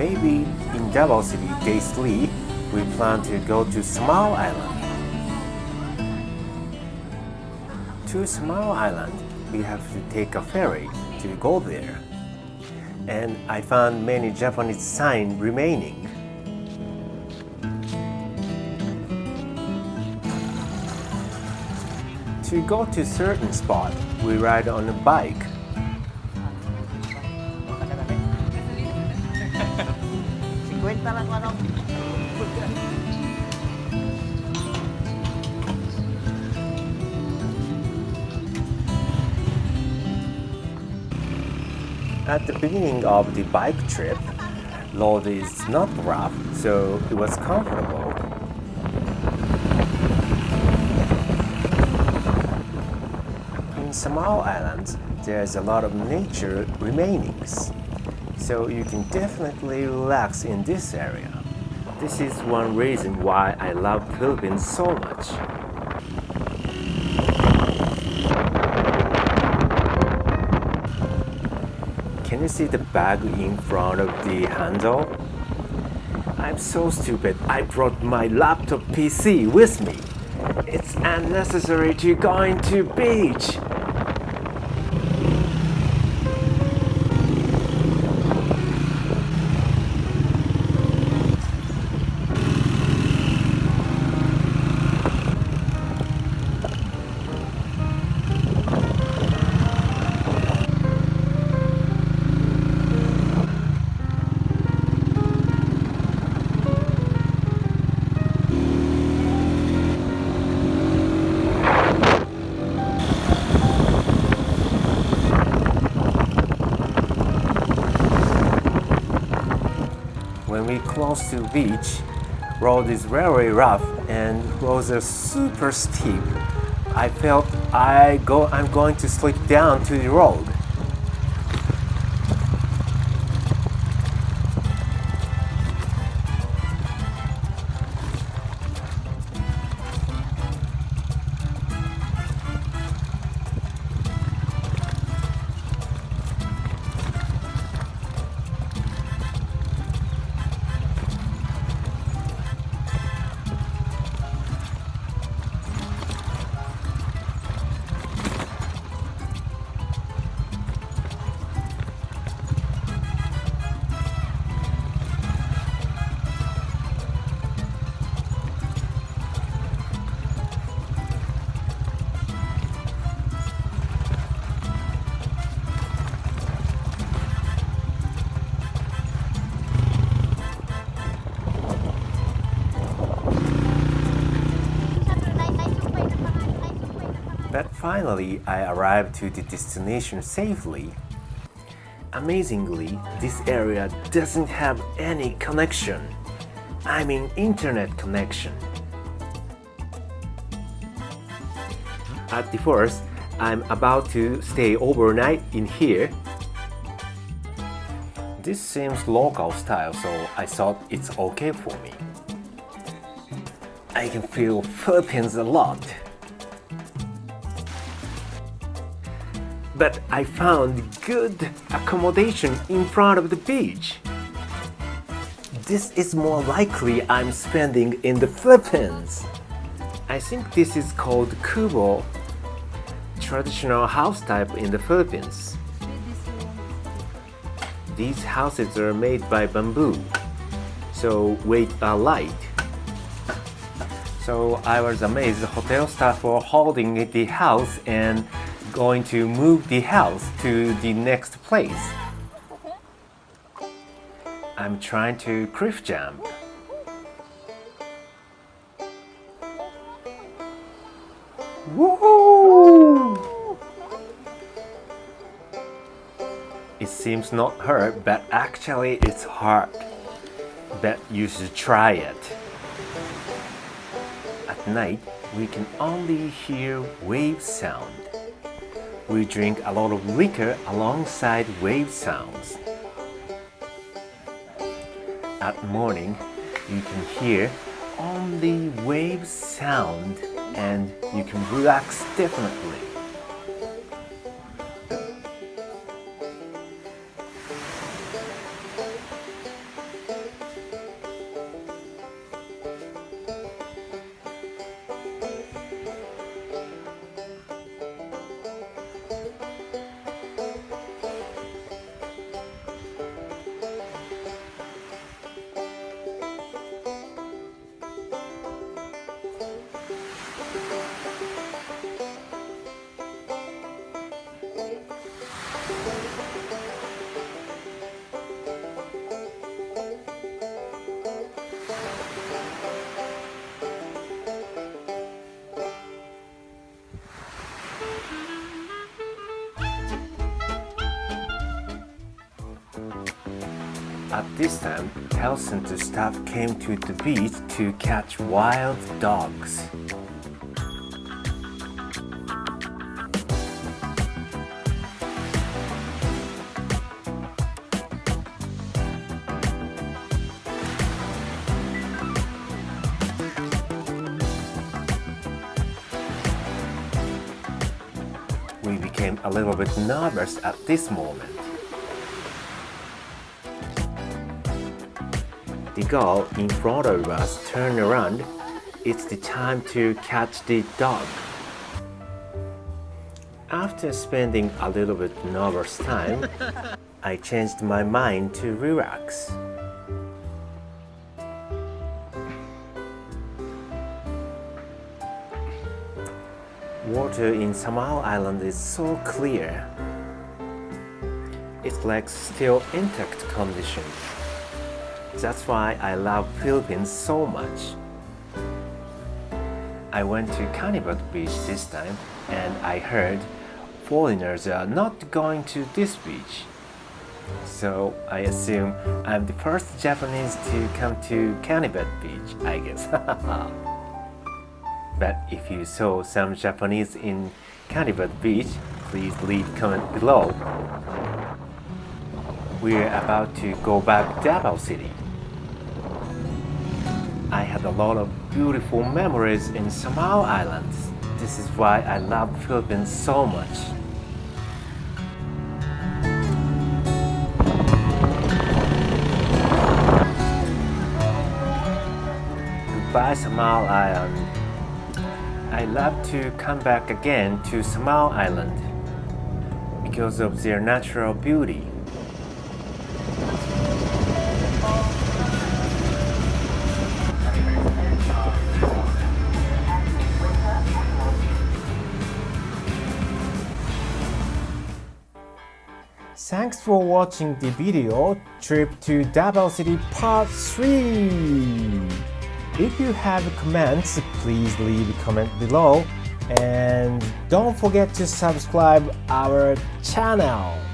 maybe in Davao City, day 3, we plan to go to Small Island. To Small Island, we have to take a ferry to go there. And I found many Japanese signs remaining. To go to certain spot, we ride on a bike. At the beginning of the bike trip, road is not rough, so it was comfortable. In Small Islands, there's a lot of nature remainings, so you can definitely relax in this area. This is one reason why I love Philippines so much. Can you see the bag in front of the handle? I'm so stupid, I brought my laptop PC with me. It's unnecessary to go into beach. When we close to the beach, road is very rough and roads are super steep. I felt I'm going to slip down to the road. But finally, I arrived to the destination safely. Amazingly, this area doesn't have any connection. I mean internet connection. At the first, I'm about to stay overnight in here. This seems local style, so I thought it's okay for me. I can feel Philippines a lot. But I found good accommodation in front of the beach. This is more likely I'm spending in the Philippines. I think this is called kubo, traditional house type in the Philippines. These houses are made by bamboo, so weight are light. So I was amazed the hotel staff were holding the house and going to move the house to the next place. I'm trying to cliff jump. Woohoo! It seems not hard, but actually it's hard. Bet you should try it. At night, we can only hear wave sound. We drink a lot of liquor alongside wave sounds. At morning, you can hear only wave sound and you can relax definitely. At this time, health center staff came to the beach to catch wild dogs. We became a little bit nervous at this moment. The girl in front of us turned around. It's the time to catch the dog. After spending a little bit nervous time, I changed my mind to relax. Water in Samao Island is so clear. It's like still intact condition. That's why I love Philippines so much. I went to Canibot Beach this time and I heard foreigners are not going to this beach. So I assume I'm the first Japanese to come to Canibot Beach, I guess. But if you saw some Japanese in Canibot Beach, please leave comment below. We're about to go back Davao City. I had a lot of beautiful memories in Samao Islands. This is why I love Philippines so much. Goodbye Samao Island. I love to come back again to Samao Island because of their natural beauty. Thanks for watching the video Trip to Davao City Part 3. If you have comments, please leave a comment below and don't forget to subscribe our channel.